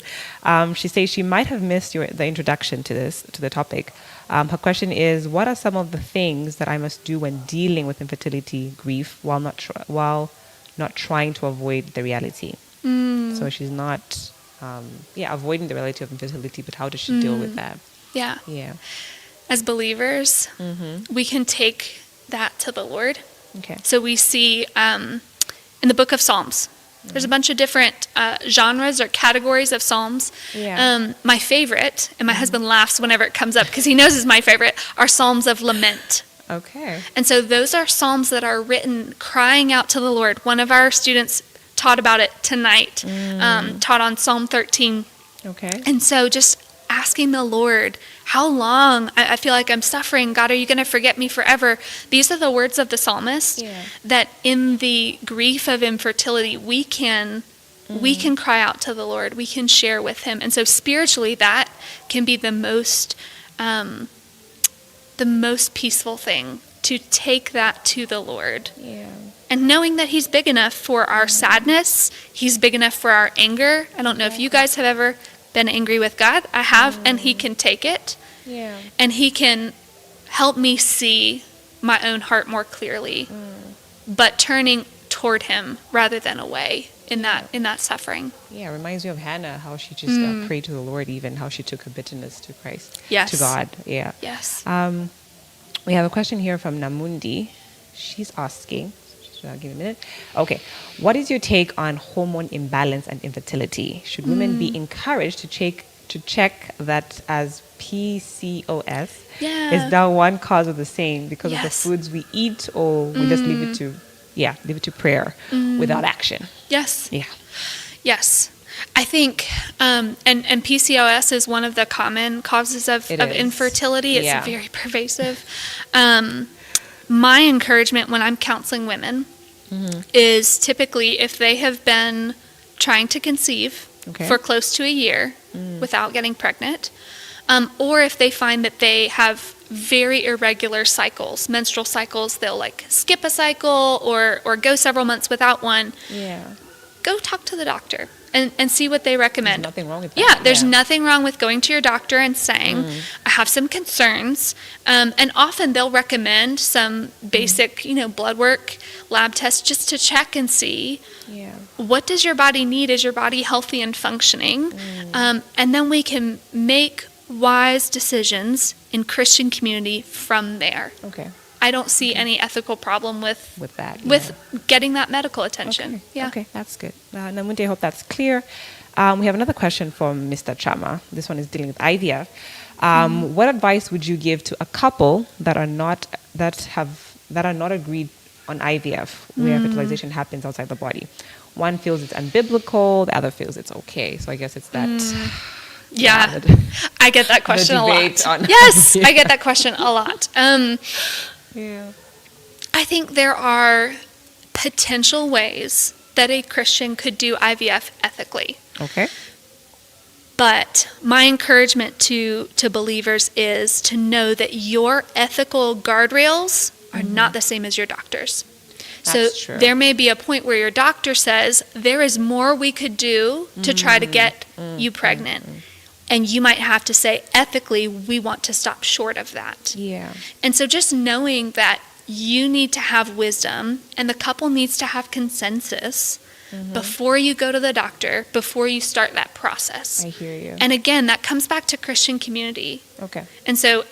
She says she might have missed the introduction to the topic. Her question is, what are some of the things that I must do when dealing with infertility grief while not trying to avoid the reality? So she's not avoiding the reality of infertility, but how does she deal with that? Yeah. Yeah. As believers, we can take that to the Lord. Okay. So we see in the book of Psalms, there's a bunch of different genres or categories of Psalms. Yeah. My favorite, and my husband laughs whenever it comes up because he knows it's my favorite, are Psalms of lament. Okay. And so those are Psalms that are written crying out to the Lord. One of our students taught about it tonight, taught on Psalm 13. Okay. And so just asking the Lord, how long? I feel like I'm suffering. God, are you going to forget me forever? These are the words of the psalmist that in the grief of infertility, we can cry out to the Lord. We can share with him. And so spiritually, that can be the most peaceful thing, to take that to the Lord. Yeah. And knowing that he's big enough for our sadness, he's big enough for our anger. I don't know if you guys have ever been angry with God. I have, and he can take it. Yeah. And he can help me see my own heart more clearly, but turning toward him rather than away in that suffering. Yeah, it reminds me of Hannah, how she just prayed to the Lord, even how she took her bitterness to Christ, to God. Yeah. Yes. We have a question here from Namundi. She's asking, give me a minute. Okay. What is your take on hormone imbalance and infertility? Should women be encouraged to check that as PCOS is now one cause of the same because of the foods we eat, or we just leave it to prayer without action? Yes. Yeah. Yes. I think, and PCOS is one of the common causes of infertility. It's very pervasive. My encouragement when I'm counseling women is typically if they have been trying to conceive for close to a year without getting pregnant, or if they find that they have very irregular cycles, menstrual cycles, they'll like skip a cycle or go several months without one. Yeah. Go talk to the doctor and see what they recommend. There's nothing wrong with that. Yeah, there's nothing wrong with going to your doctor and saying, I have some concerns. And often they'll recommend some basic, blood work, lab tests just to check and see what does your body need? Is your body healthy and functioning? And then we can make wise decisions in Christian community from there. Okay. I don't see any ethical problem with that. With getting that medical attention. Okay. Yeah. Okay, that's good. Namunde, I hope that's clear. We have another question from Mr. Chama. This one is dealing with IVF. What advice would you give to a couple that are not agreed on IVF, where fertilization happens outside the body? One feels it's unbiblical, the other feels it's okay. So I guess it's that. Yeah. I get that question a lot. Yes, I get that question a lot. Yeah. I think there are potential ways that a Christian could do IVF ethically. Okay. But my encouragement to believers is to know that your ethical guardrails are not the same as your doctor's. That's So true. there may be a point where your doctor says, there is more we could do to try to get you pregnant. And you might have to say, ethically, we want to stop short of that. Yeah. And so just knowing that you need to have wisdom and the couple needs to have consensus before you go to the doctor, before you start that process. I hear you. And again, that comes back to Christian community. Okay. And so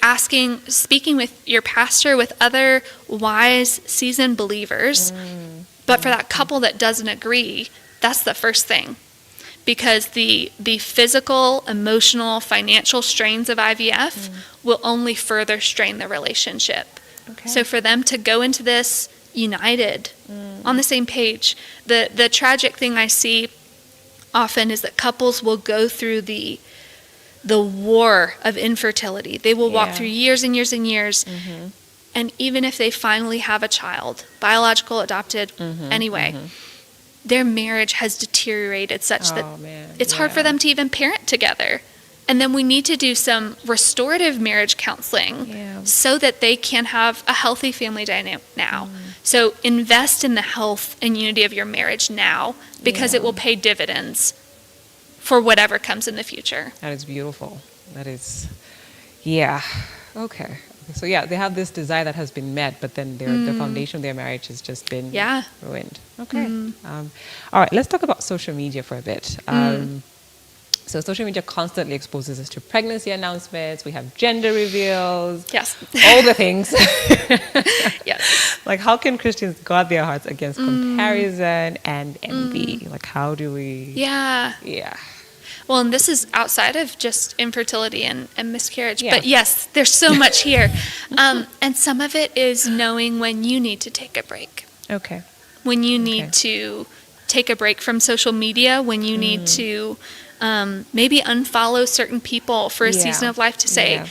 speaking with your pastor, with other wise, seasoned believers, but for that couple that doesn't agree, that's the first thing. Because the physical, emotional, financial strains of IVF will only further strain the relationship. Okay. So for them to go into this united, on the same page, the tragic thing I see often is that couples will go through the war of infertility. They will walk through years and years and years. And even if they finally have a child, biological, adopted, anyway, their marriage has deteriorated such that it's hard for them to even parent together. And then we need to do some restorative marriage counseling so that they can have a healthy family dynamic now. So invest in the health and unity of your marriage now, because it will pay dividends for whatever comes in the future. That is beautiful. That is, okay. So they have this desire that has been met, but then the foundation of their marriage has just been ruined. Okay. All right, let's talk about social media for a bit. So social media constantly exposes us to pregnancy announcements. We have gender reveals. Yes. All the things. Yes. Like, how can Christians guard their hearts against comparison and envy? Like, how do we... Yeah. Well, and this is outside of just infertility and miscarriage. Yeah. But yes, there's so much here. And some of it is knowing when you need to take a break. Okay. When you need to take a break from social media, when you need to maybe unfollow certain people for a season of life to say,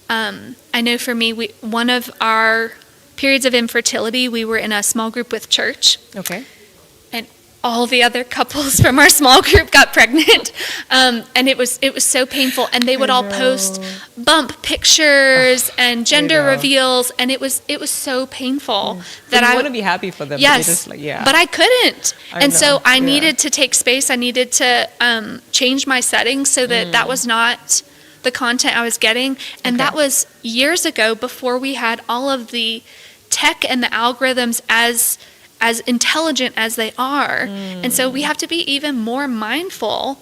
I know for me, one of our periods of infertility, we were in a small group with church. Okay. And all the other couples from our small group got pregnant. And it was so painful. And they would all post bump pictures and gender reveals. And it was so painful that I want to be happy for them. Yes, but but I couldn't. So I needed to take space. I needed to change my settings so that that was not the content I was getting. And that was years ago, before we had all of the tech and the algorithms as intelligent as they are. And so we have to be even more mindful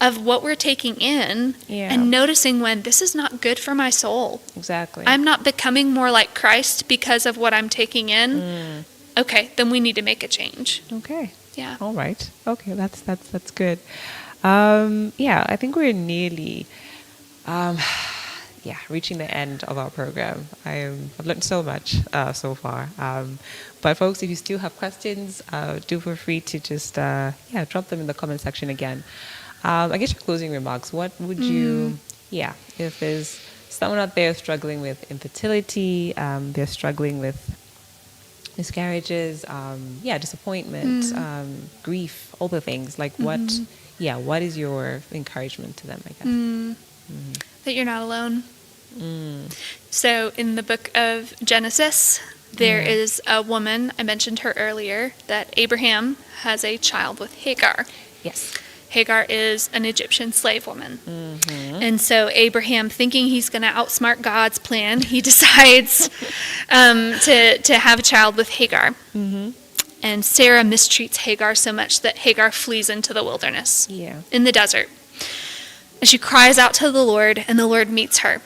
of what we're taking in and noticing when this is not good for my soul. Exactly. I'm not becoming more like Christ because of what I'm taking in. Okay, then we need to make a change. Okay. Yeah. All right. Okay, that's good. I think we're nearly reaching the end of our program. I've learned so much so far. But folks, if you still have questions, do feel free to just drop them in the comment section again. I guess your closing remarks. What would you, if there's someone out there struggling with infertility, they're struggling with miscarriages, disappointment, grief, all the things. Like what is your encouragement to them, I guess? That you're not alone. So in the book of Genesis, there is a woman, I mentioned her earlier, that Abraham has a child with Hagar. Yes. Hagar is an Egyptian slave woman. And so Abraham, thinking he's going to outsmart God's plan, he decides to have a child with Hagar. And Sarah mistreats Hagar so much that Hagar flees into the wilderness, in the desert. And she cries out to the Lord, and the Lord meets her.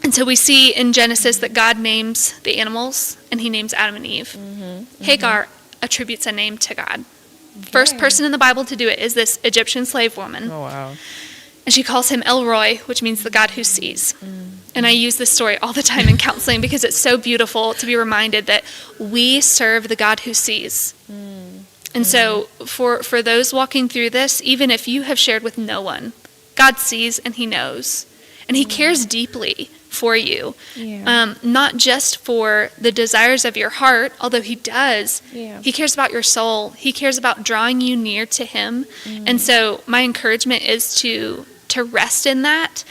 And so we see in Genesis that God names the animals, and he names Adam and Eve. Hagar attributes a name to God. First person in the Bible to do it is this Egyptian slave woman. Oh, wow. And she calls him El Roi, which means the God who sees. And I use this story all the time in counseling because it's so beautiful to be reminded that we serve the God who sees. And so for those walking through this, even if you have shared with no one, God sees and he knows. And he cares deeply for you. Yeah. Not just for the desires of your heart, although he does. Yeah. He cares about your soul. He cares about drawing you near to him. And so my encouragement is to rest in that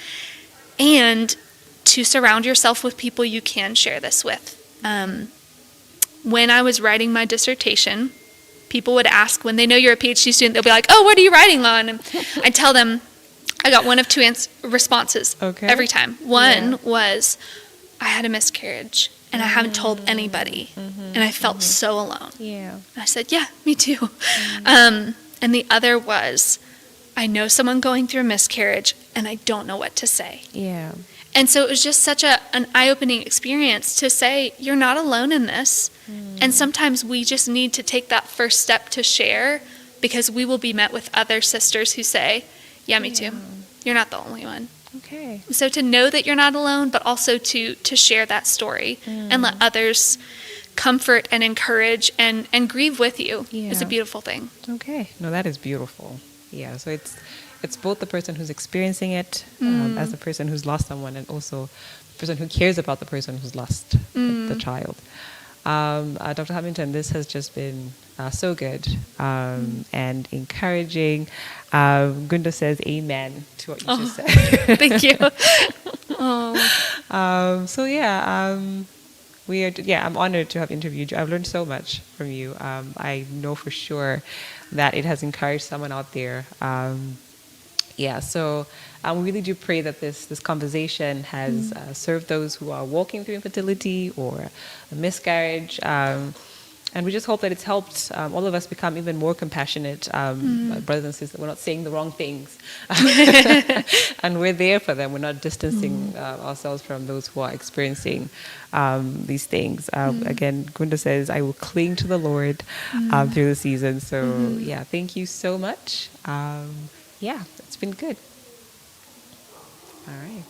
and to surround yourself with people you can share this with. When I was writing my dissertation, people would ask, when they know you're a PhD student, they'll be like, oh, what are you writing on? And I tell them, I got one of two responses every time. One was, I had a miscarriage and I haven't told anybody. And I felt so alone. Yeah. And I said, yeah, me too. And the other was, I know someone going through a miscarriage and I don't know what to say. Yeah. And so it was just such an eye-opening experience to say, you're not alone in this. And sometimes we just need to take that first step to share, because we will be met with other sisters who say, yeah, me too. You're not the only one. Okay. So to know that you're not alone, but also to share that story and let others comfort and encourage and grieve with you is a beautiful thing. Okay. No, that is beautiful. Yeah. So it's both the person who's experiencing it as the person who's lost someone, and also the person who cares about the person who's lost the child. Dr. Hamilton, this has just been so good and encouraging. Gunda says amen to what you just said. Thank you. I'm honored to have interviewed you. I've learned so much from you. I know for sure that it has encouraged someone out there. So we really do pray that this conversation has served those who are walking through infertility or a miscarriage. And we just hope that it's helped all of us become even more compassionate brothers and sisters. We're not saying the wrong things. And we're there for them. We're not distancing ourselves from those who are experiencing these things. Again, Gunda says, I will cling to the Lord through the season. So, thank you so much. It's been good. All right.